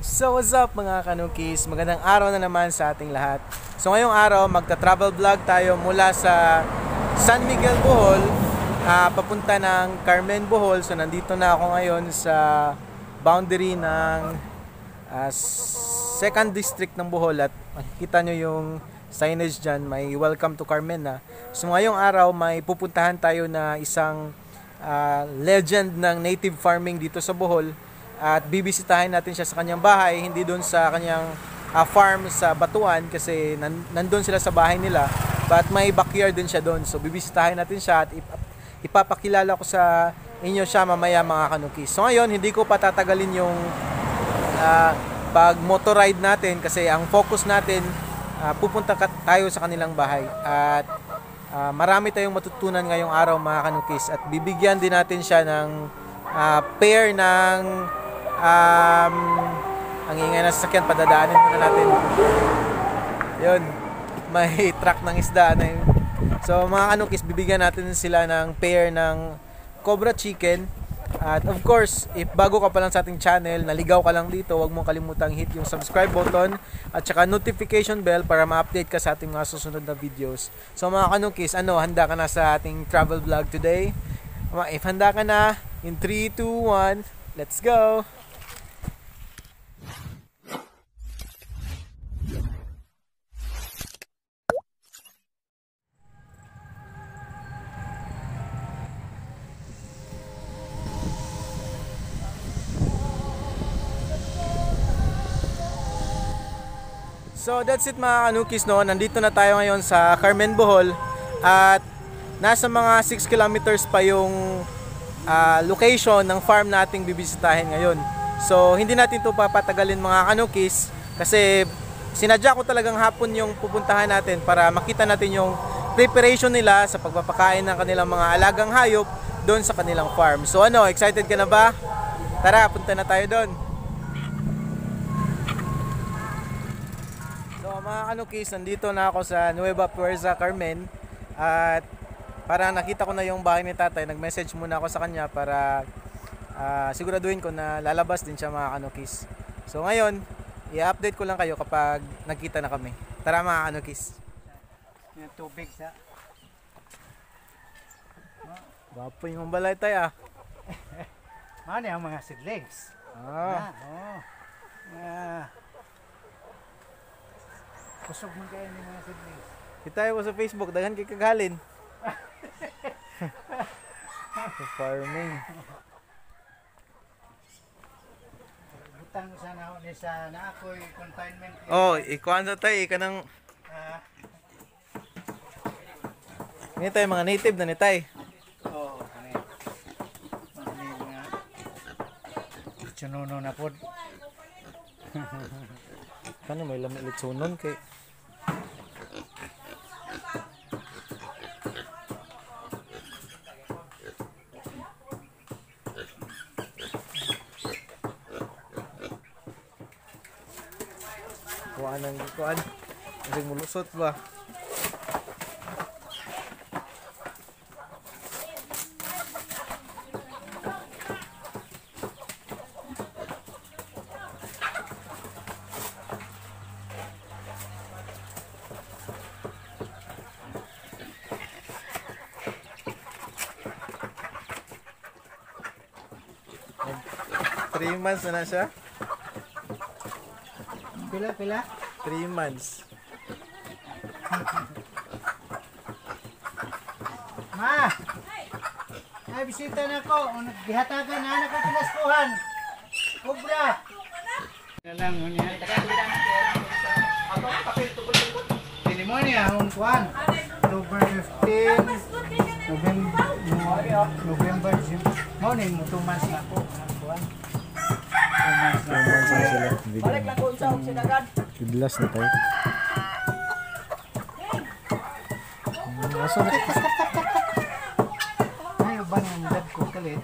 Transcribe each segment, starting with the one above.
So what's up mga kanukis? Magandang araw na naman sa ating lahat. So ngayong araw magta-travel vlog tayo mula sa San Miguel, Bohol papunta ng Carmen, Bohol. So nandito na ako ngayon sa boundary ng 2nd District ng Bohol. At makikita nyo yung signage dyan, may welcome to Carmen na. So ngayong araw may pupuntahan tayo na isang legend ng native farming dito sa Bohol. At bibisitahin natin siya sa kanyang bahay, hindi doon sa kanyang farm sa Batuan kasi nandun sila sa bahay nila. But may backyard din siya doon. So bibisitahin natin siya at ipapakilala ko sa inyo siya mamaya mga kanukis. So ngayon, hindi ko patatagalin yung pag motor ride natin kasi ang focus natin pupunta tayo sa kanilang bahay. At marami tayong matutunan ngayong araw mga kanukis. At bibigyan din natin siya ng pair ng ang ingay na sasakyan, padadaanin muna natin. Yun, may truck ng isda na yun. So mga kanukis, bibigyan natin sila ng pair ng Cobra Chicken. At of course, if bago ka pa lang sa ating channel, naligaw ka lang dito, huwag mong kalimutang hit yung subscribe button at saka notification bell para ma-update ka sa ating mga susunod na videos. So mga kanukis, handa ka na sa ating travel vlog today? If handa ka na, in 3, 2, 1, let's go! So that's it mga kanukis, no? Nandito na tayo ngayon sa Carmen, Bohol. At nasa mga 6 kilometers pa yung location ng farm nating bibisitahin ngayon. So hindi natin ito papatagalin mga kanukis kasi sinadya ko talagang hapon yung pupuntahan natin para makita natin yung preparation nila sa pagpapakain ng kanilang mga alagang hayop doon sa kanilang farm. So excited ka na ba? Tara, punta na tayo doon. Mga kanukis, nandito na ako sa Nueva Puerza, Carmen. At para nakita ko na yung bahay ni tatay, nag-message muna ako sa kanya para siguraduhin ko na lalabas din siya mga kanukis. So ngayon, i-update ko lang kayo kapag nagkita na kami. Tara mga kanukis. Yung tubig sa... Wapo yung balay tayo Ano yung mga seedlings? Kusog mo kayo ng mga seedlings. Kita ko sa Facebook, daghan kay kaghalin. Sa farming. Butang sana ni sa naakoy confinement. Ikuan sa tayo, kanang... Ini tayo mga native na ni tayo. Mga sununo na po. Kano may lamig litsunon kay kuan kasi mulusot ba. Three months na siya. Pila? 3 months. Ma! Ay, bisita na ko. Gihatagan na anak ang kinaskuhan. Cobra! Nalang mo niya. Pneumonia, hong kuhan. October 15, November, mo ni mo 2 months na po. Kuhan. 2 months na sila. Balik lang kung saan sinagad. Biblas na tayo. Asa na? Ayaw ba ng dad ko kalit?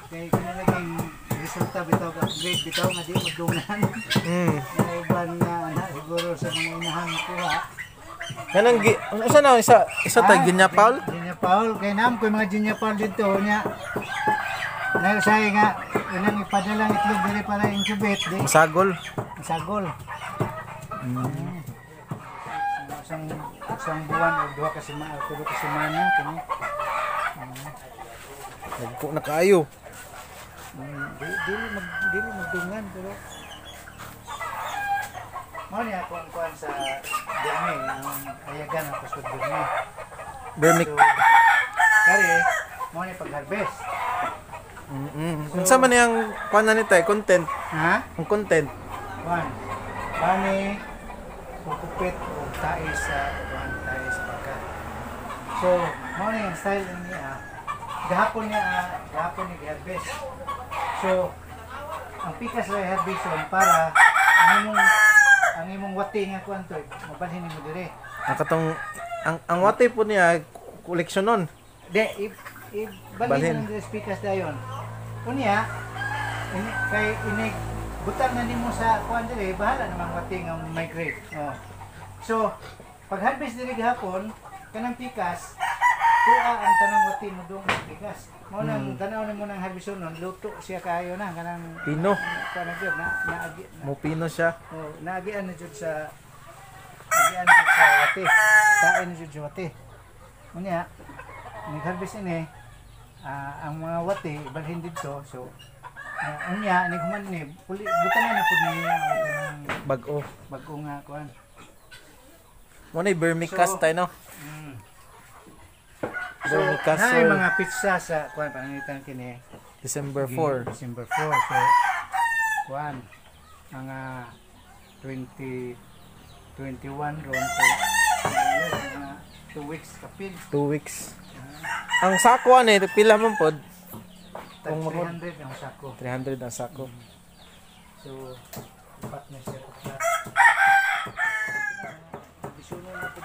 Kaya kinalaging resulta bitaw ka grade bitaw nga di magdungan. Ayaw ba nga siguro sa mga inahan ko ha. Kanang usa na isa tag Ginya Paul? Ginya Paul kay nam ko mga Ginya Paul dito nya. Nagsay nga, ilang ipadala ang itlog diri para incubate, di. Masagol. Sagol. Isang buwan o duha ka semana, tulo ka semana kini. Nagpo na kayo. Dili magdungan pero mo niya kuan sa dumi, ang ayagan ang kusog dumi. Vermic. So, kare mo niya pag-harvest. Unsa man yang kuan na nito content? Ha? Ang content. Kuan. Bani kukupit o tae sa pagka. So, mo niya ang style niya. Gahapon niya harvest. So, ang pikas sa harveston para ang imong wati nga kuan to, mabalhin nimo dire. Ang katong ang wate po niya koleksyonon. De, balhin mo dire pikas dayon. Unya, kay ini butang na nimo sa kuan dire, bahala namang wati nga migrate. Oh. So, pag harvest dire gahapon, kanang pikas tuwa ang tanang wati mo dong pikas. Mo nang tanaw nimo nang harveston nun, luto siya kayo na kanang Pino. kana gyud na Mo pino siya. oh, naagian na jud sa wati. Tain na jud sa wati. Unya, nag-harvest ini ang mga wati ibalhin dito. So, unya nighuman ni butangan na pud niya ang Bag-o. bago nga kuan. Mo na vermicast tayo no. So, Vermicast na mga pizza sa kuan panangitan kini December 4. December 4. So, kuan ang 2021 ron so mga 2 weeks kapil. 2 weeks. Ang sako ano pila man pod? Tag Kung 300 ang sako. 300 ang sako. So, upat na siya pa. Bisuno na po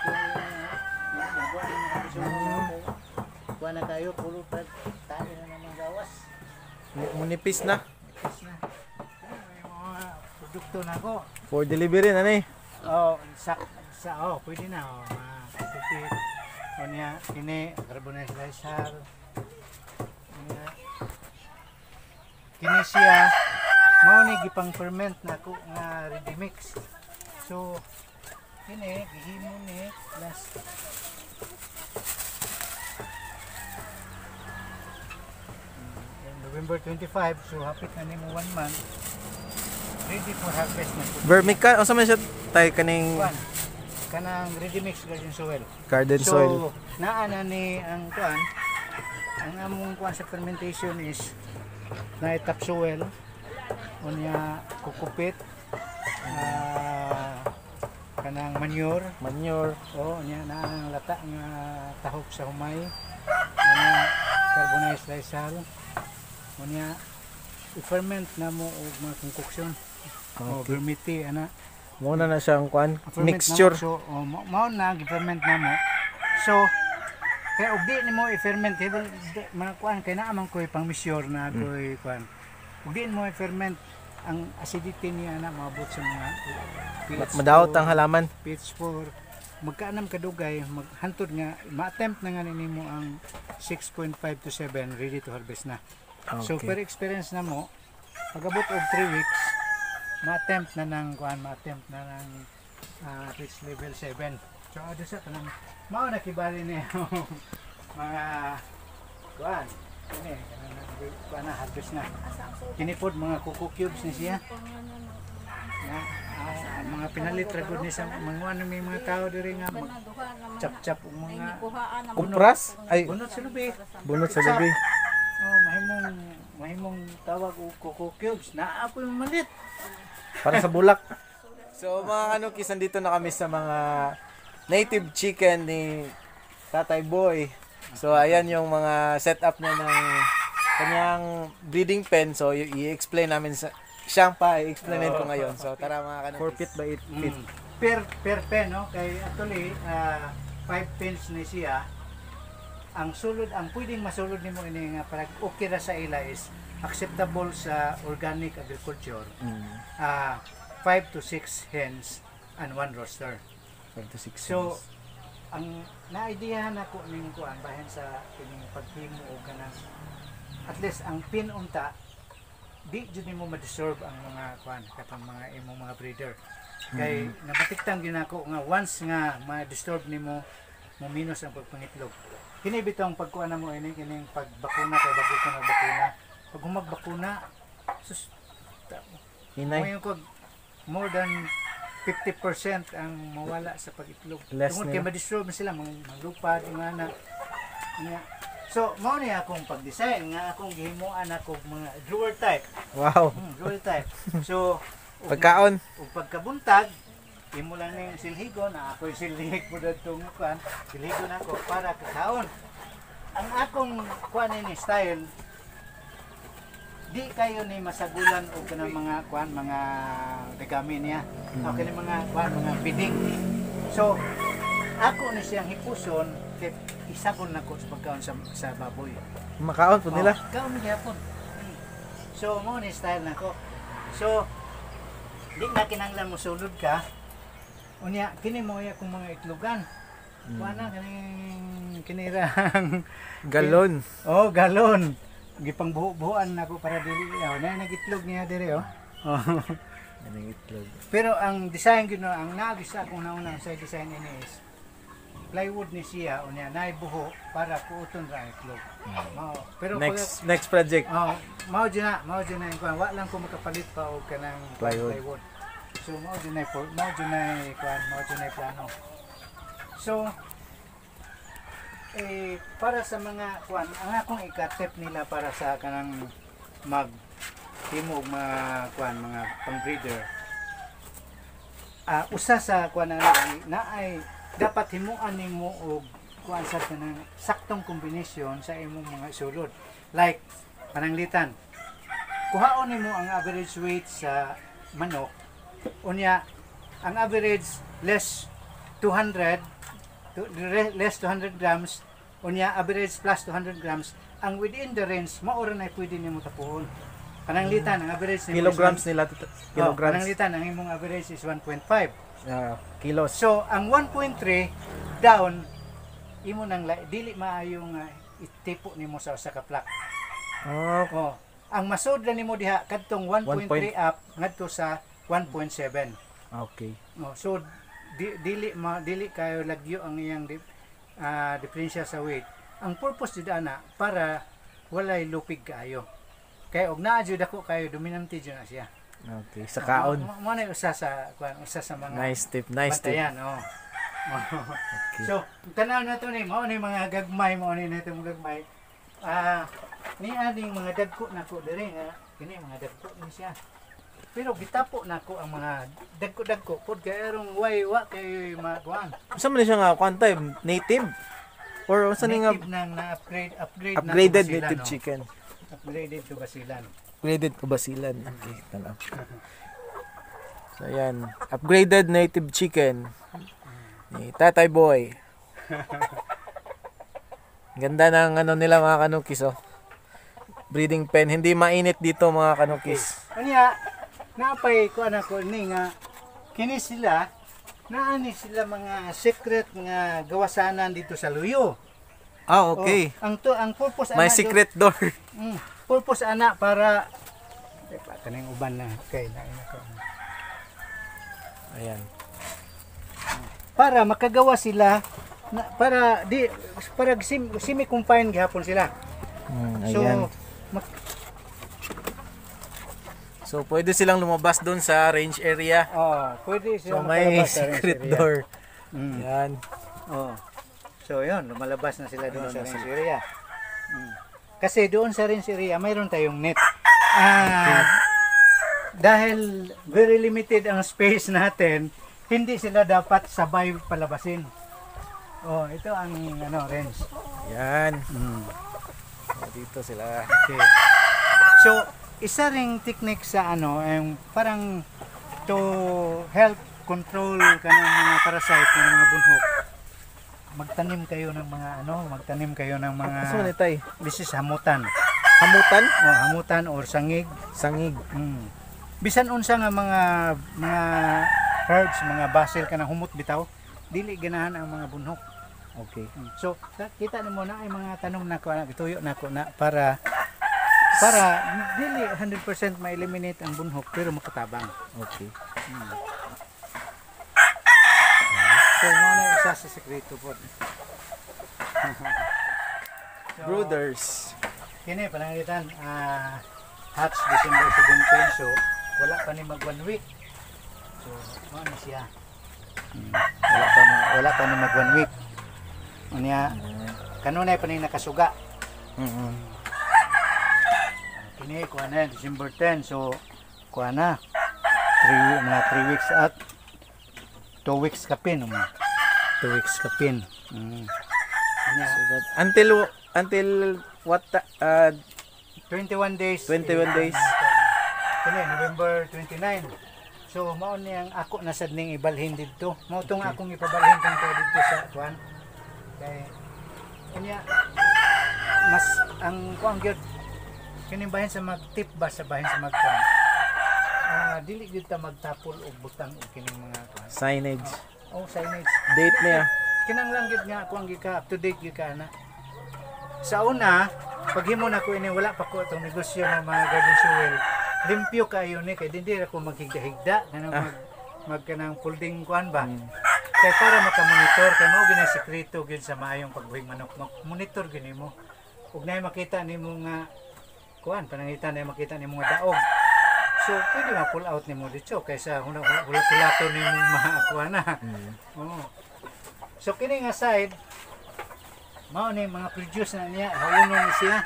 kuha na kayo, puro tayo na naman gawas. Munipis na. Tapos na. May mga produkto na ako. For delivery na ni. Oh, pwede na. Oh, kupit. O niya, ini, carbonized rice hull. Kini siya, mao ni gipang ferment na ako nga ready mix. So, kini, gihimo ni, last November 25, so hapit na nimo 1 month. Ready for harvest na po. Vermica, unsa man siya tay kaning Kuan, kanang ready mix garden soil. garden So, soil. naa na ni ang kuan, ang among kuan sa fermentation is na topsoil, unya kukupit, kanang manure, Manure. unya na ang lata nga tahok sa humay, unya carbonized rice hull, unya i-ferment na mo og mga concoction. O vermiti ana. Muna na siyang kuan Ferment mixture. Na mo. So, mao na gi-ferment na mo. So, kaya og di nimo i-ferment kay mga kuan kay naa man koy pang measure na koy kuan. Og di mo i-ferment ang acidity niya na maabot sa mga Madawat ang halaman. pH 4 magkaanam kadugay maghantod nga ma-attempt na nga nimo ang 6.5 to 7 ready to harvest na. So per experience na mo pag-abot og 3 weeks ma-attempt na ng kuan ma-attempt na ng reach level 7. So ado sa kanang mao na kibali ni mga kuan kini kuan na harvest na. Kini pod mga coco cubes ni siya. Na mga pinalit ra gud ni sa mga ano may mga tao diri nga mag chap-chap og mga Kupras ay bunot sa lubi. bunot sa gabi. Oh, mahimong tawag og coco cubes. Naa po yung malit. Para sa bulak. So mga kanukis, dito na kami sa mga native chicken ni Tatay Boy. So ayan yung mga setup niya ng kanyang breeding pen. So i-explain namin sa siyang pa i-explainin ko ngayon. So tara mga kanukis. 4 feet by 8 feet. Per pen no kay actually 5 pens ni siya. Ang sulod ang pwedeng masulod nimo ini nga para okay ra sa ila is acceptable sa organic agriculture. 5 to 6 hens and 1 rooster. 5 to 6. So ang na-idea na ko ning kuan bahin sa kining paghimo og kanang at least ang pinunta di jud nimo ma-disturb ang mga kuan katong mga imong mga breeder. Kay nabatiktan gyud nako nga once nga ma-disturb nimo mo minus ang pagpangitlog. Kini bitong pagkuan namo ini kining pagbakuna kay bago ka nagbakuna. Pag humagbakuna sus Hinay. mo more than 50% ang mawala sa pag-itlog. Less Tungod nila. kay ma-disturb na sila manglupad mga anak. So, mao ni akong pag-design nga akong gihimuan ako mga drawer type. Wow. Drawer type. So, Pagkaon. ug pagkabuntag, imo lang ning silhigon, ako silhig mo dadtong kuan, silhigon ako para kakaon. Ang akong kuan ni style di kayo ni masagulan o kanang mga kuan mga dagami niya. O kanang mga kuan mga feeding. So, ako ni siyang hipuson kay isabon nako sa pagkaon sa baboy. Makaon po nila. Kaon gyapon. So mo ni style nako. So di na kinahanglan mo sulod ka. Unya kini mo ya kung mga itlogan. Wala kaning kinirang Galon. oh galon. Gipangbuho-buhuan nako para dili na nagitlog niya dire oh. Anong itlog. Pero ang design gyud ang nagisa kung nauna sa design ini is plywood ni siya unya nay buho para kuuton ra itlog. Mao. Pero Next project. mao dyan na kuan wa lang ko makapalit pa og kanang Plywood. So mao dyan na plano. So para sa mga kuan ang akong ikatip nila para sa kanang mag timog mga kuan mga pang-breeder. Usa sa kuan na ay dapat himuan nimo og kuan sa kanang saktong kombinasyon sa imong mga sulod. Like pananglitan. Kuhaon nimo ang average weight sa manok. Unya ang average less 200 grams, unya average plus 200 grams. Ang within the range mao ra na pwede nimo tapuhon. Pananglitan ang average nimo Kilograms nila. Kilograms. pananglitan ang imong average is 1.5. Kilos. So, ang 1.3 down, imo nang dili maayo nga itipo nimo sa usa ka plak. Oh, Ang masud na nimo diha kadtong 1.3 up ngadto sa 1.7. okay. So dili kayo lagyo ang iyang diferensya sa weight. Ang purpose jud ana para walay lupig kaayo. Kay og naa jud ako kayo dominante jud na siya. Okay, sa kaon. Mo na usa sa mga Nice tip. Bantayan, Okay. So, tanaw na to ni mao ni mga gagmay mo ni nato mga gagmay. Ni ading mga dagko nako diri nga kini mga dagko ni siya. Pero gitapo nako ang mga dagko pud kay arong wa kay makuan. Saan man siya nga time native? Or unsa ni nga Native nang na-upgrade upgraded na to native basilan, chicken? Upgraded to basilan. Upgraded ko basilan. Okay, tanaw. So ayan, upgraded native chicken. Ni Tatay Boy. Ganda ng nila mga kanukis oh. Breeding pen, hindi mainit dito mga kanukis. Kanya napay ko anako ni nga kini sila naani sila mga secret nga gawasanan dito sa luyo. Okay. Ang purpose May ana secret door. purpose ana para kaning uban na kay na ko. Ayan. Para makagawa sila para semi confined gihapon sila. Ayan. So pwede silang lumabas doon sa range area. Pwede So sila may makalabas sa secret range area. door. Mm. Yan. So yun, lumalabas na sila doon sa range area. Kasi doon sa range area, mayroon tayong net. Dahil very limited ang space natin, hindi sila dapat sabay palabasin. Ito ang range. Yan. So, dito sila. Okay. So, isa ring technique sa parang to help control kanang mga parasite ng mga bunhok. Magtanim kayo ng mga Asa man itay? this is hamutan. Hamutan? Hamutan or sangig. Sangig. Bisan unsa nga mga herbs, mga basil kanang humot bitaw, dili ganahan ang mga bunhok. Okay. So, kita nimo na ay mga tanom nako na gituyo nako na para para dili 100% ma-eliminate ang bunhok pero makatabang. Okay. So mo na isa sa sekreto po. Brooders. Kini panangitan hatch December 17, so wala pa ni mag 1 week. So mo na siya. Wala pa ni mag 1 week. Unya kanunay pa ni nakasuga. Kini kuha na December 10, so kuha na 3 weeks at 2 weeks kapin. 2 weeks kapin. Until what 21 days. 21 days. Kini November 29. So mao ni ang ako nasad ning ibalhin didto. Mao tong akong ipabalhin kang didto sa kuan. Kay kanya mas ang kuang gyud kini bahin sa magtip ba sa bahin sa magkuan. Dili gyud ta magtapol og butang og kining mga kuan. Signage. Signage. Date niya. Kinang lang gyud nga kuang gika up to date gyud ka na. Sa una, paghimo na ko ini wala pa ko itong negosyo ng mga garden soil. Limpyo kayo ni kay dindi ra ko maghigda-higda kanang mag kanang folding kuan ba. Kay para makamonitor kay mao ginay sekreto gyud sa maayong pagbuhing manok. Monitor gyud nimo. Ug nay makita nimo nga kuan panangitan nay makita nimo nga daog. So pwede ma-pull out nimo dito kaysa hula-hulato nimo mga kuan na. So kini nga side mao ni mga produce na niya, hauno ni siya.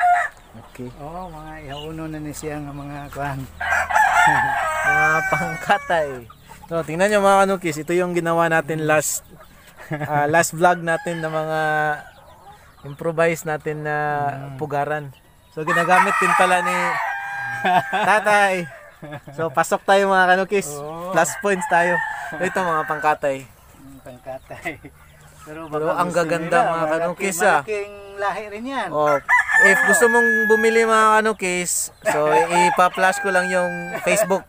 Okay. Mga ihauno na ni siya nga mga kuan. Mga pangkatay. So, tingnan nyo mga kanukis, ito yung ginawa natin last vlog natin na mga improvise natin na pugaran. So, ginagamit din pala ni tatay. So, pasok tayo mga kanukis. Plus points tayo. So, ito mga pangkatay. Pangkatay. Pero ang gaganda mga kanukis malaking lahi rin yan. If gusto mong bumili mga kanukis, so ipa-flash ko lang yung Facebook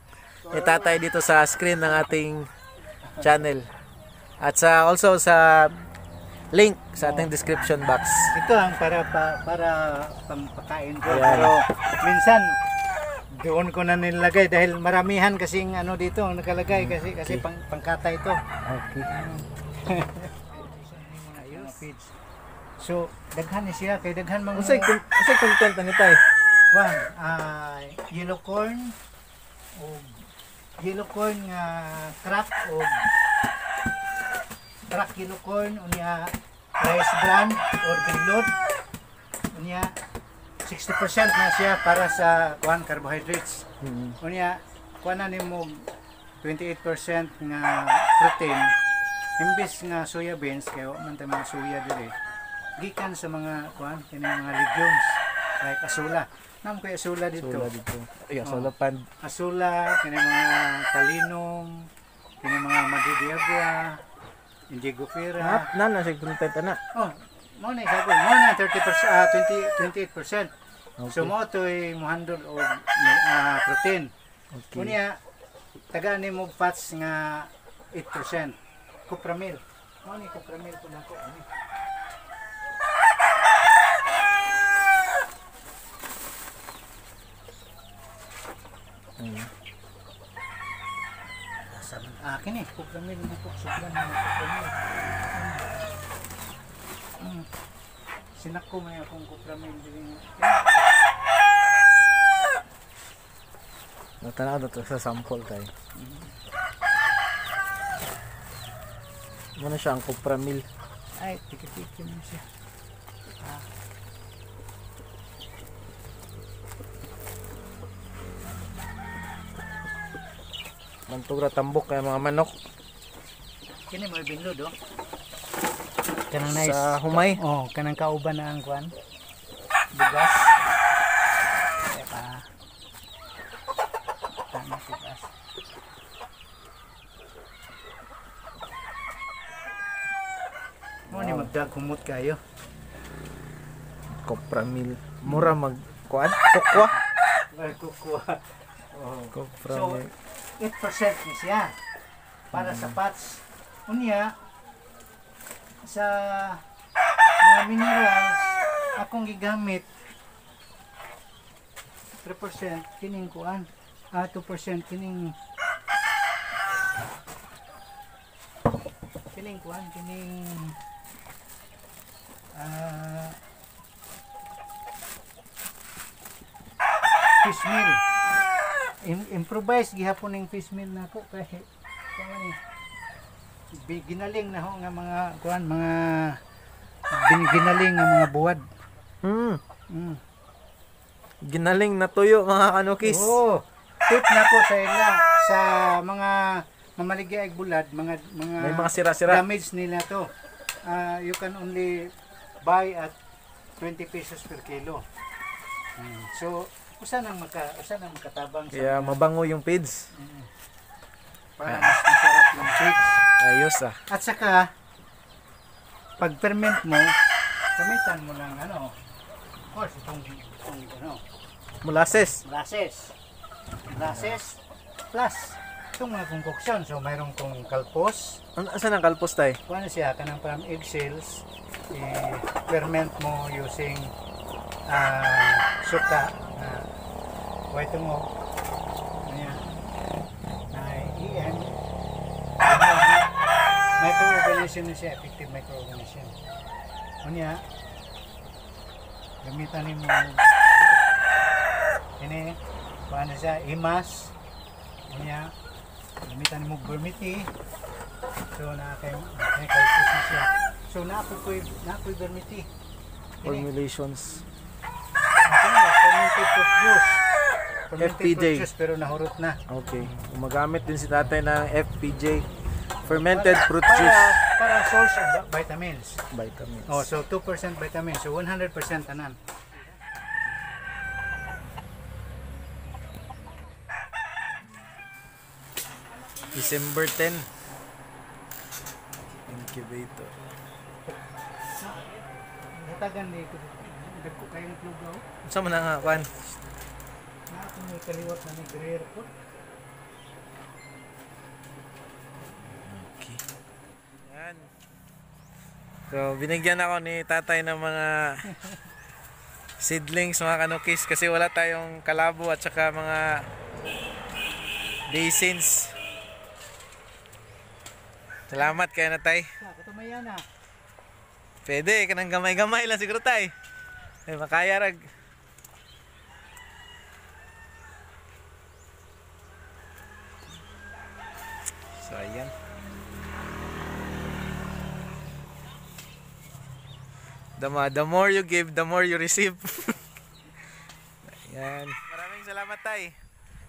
ni tatay dito sa screen ng ating channel. At also sa link sa ating description box. Ito ang para pampakain ko. Pero minsan doon ko na nilagay dahil maramihan kasing dito ang nakalagay kasi pangkatay ito. Okay. So, daghan ni siya kay daghan mga Unsay content ani tay? Yellow corn nga crack o crack yellow corn unya rice bran or bilot unya 60% na siya para sa carbohydrates. Unya na nimo 28% nga protein. Imbes nga soya beans kay man ta mga soya diri gikan sa mga kini mga legumes like asula. Nam kay asula dito. Asula pan. Asula kini mga kalinong, kini mga madidiagua, indigo fera. Na sig content ana. Mo na sabi, mo na 28%. Okay. So mo toy mo handle og protein. Okay. Unya taga ni mo fats nga 8%. Cupramil. Mo ni cupramil ko nako ani. Kini cupramil nako sobrang cupramil. Sinako may akong cupramil dili. Natanaw to sa sample tayo. Muna siya ang cupramil. Ay, tikit-tikit mo siya. Mantugra tambok kay mga manok. Kini mo binlod kanang nice. Sa humay. Kanang kauban na ang kuan. Bigas. Bigas. Mo ni magdag humot kayo. Cupramil. Mura magkuan. Kukwa. Kukwa. Cupramil. So, 8% ni siya para sa pots. Unya sa mga minerals akong gigamit 3% kining kuan. 2% kining kuan, kining fish meal. Improvise gihapon ning fish meal nako kay ginaling na ho nga mga kuan, mga ginaling nga mga buwad. Ginaling na tuyo mga kanukis. Oo. Tip na ko sa ila sa mga mamaligya ag bulad, mga May mga sira-sira. damage nila to. You can only buy at 20 pesos per kilo. So, usa nang makatabang sa Kaya mabango yung feeds. para mas masarap yung feeds. Ayos ah. At saka pag ferment mo, gamitan mo lang of course itong Molasses. molasses plus itong mga concoction. So mayroon kong kalpos. Asan ang kalpos tay? Kuha na siya kanang parang eggshells, i-ferment mo using suka white mo ayan microorganism na siya, effective microorganism. Kunya gamitan mo ini paano siya, imas. Kunya gamitan mo vermiti. So kalpos na siya. So naapoy vermiti. Formulations. Fermented fruit juice. FPJ. Fruit juice pero nahurot na. Okay. Gumagamit din si tatay ng FPJ. Fermented fruit juice. Para source of vitamins. Vitamins. Oh, so 2% vitamins. So 100% tanan. December 10. Incubator. Hatagan ni dagko kayong plugaw. Unsa man nga kwan? Na ako may kaliwat na ni Greer po. Okay. Yan. So, binigyan ako ni tatay ng mga seedlings, mga kanukis, kasi wala tayong kalabo at saka mga daisins. Salamat kayo na tay. Katumaya na. Pwede, kanang gamay-gamay lang siguro tay. Ay, makaya rag. So, ayan. The more you give, the more you receive. Ayan. Maraming salamat tay.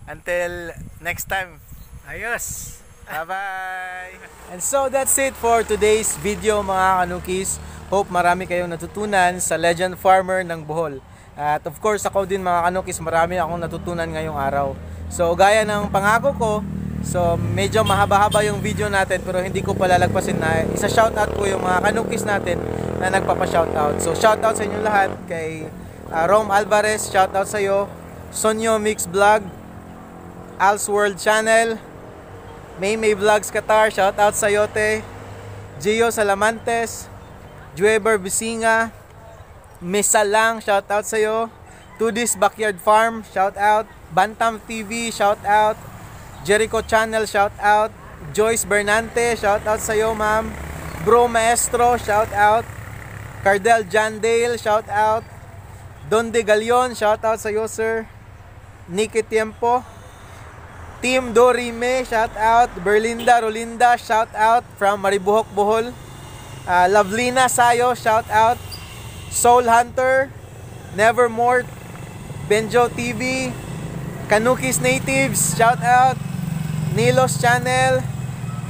Until next time. Ayos. Bye-bye! And so that's it for today's video mga kanukis. Hope marami kayong natutunan sa Legend Farmer ng Bohol. At of course ako din mga kanukis, marami akong natutunan ngayong araw. So gaya ng pangako ko, so medyo mahaba-haba yung video natin pero hindi ko palalagpasin na isa-shoutout ko yung mga kanukis natin na nagpapa-shoutout. So shoutout sa inyo lahat kay Rom Alvarez, shoutout sa iyo, Sonyo Mix Vlog, Al's World Channel, May Vlogs Qatar, shout out sa Yote, Gio Salamantes, Jueber Bisinga, Misa Lang, shout out sa iyo, Tudis Backyard Farm, shout out, Bantam TV, shout out, Jericho Channel, shout out, Joyce Bernante, shout out sa iyo ma'am, Bro Maestro, shout out, Cardel Jandale, shout out, Don De Galion, shout out sa iyo sir, Nikki Tiempo, Team Dorime, shout out. Berlinda Rolinda, shout out from Maribuhok, Bohol. Lovelina Sayo, shout out. Soul Hunter, Nevermore, Benjo TV, Kanukis Natives, shout out. Nilos Channel,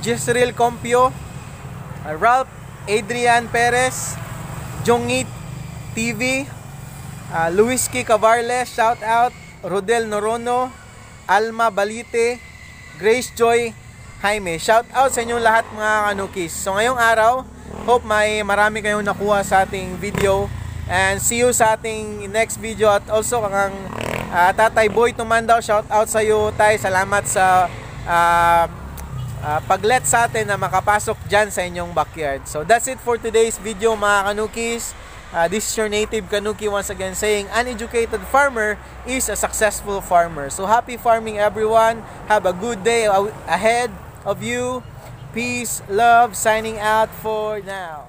Jisril Compio, Ralph Adrian Perez, Jongit TV, Luis K. Cavarles, shout out. Rodel Norono, Alma Balite, Grace Joy Jaime. Shout out sa inyong lahat mga kanukis. So ngayong araw, hope may marami kayong nakuha sa ating video. And see you sa ating next video. At also kang Tatay Boy Tumandaw, shout out sa iyo tay. Salamat sa pag-let sa atin na makapasok dyan sa inyong backyard. So that's it for today's video mga kanukis. This is your native Kanuki once again saying, uneducated farmer is a successful farmer. So happy farming everyone. Have a good day ahead of you. Peace, love, signing out for now.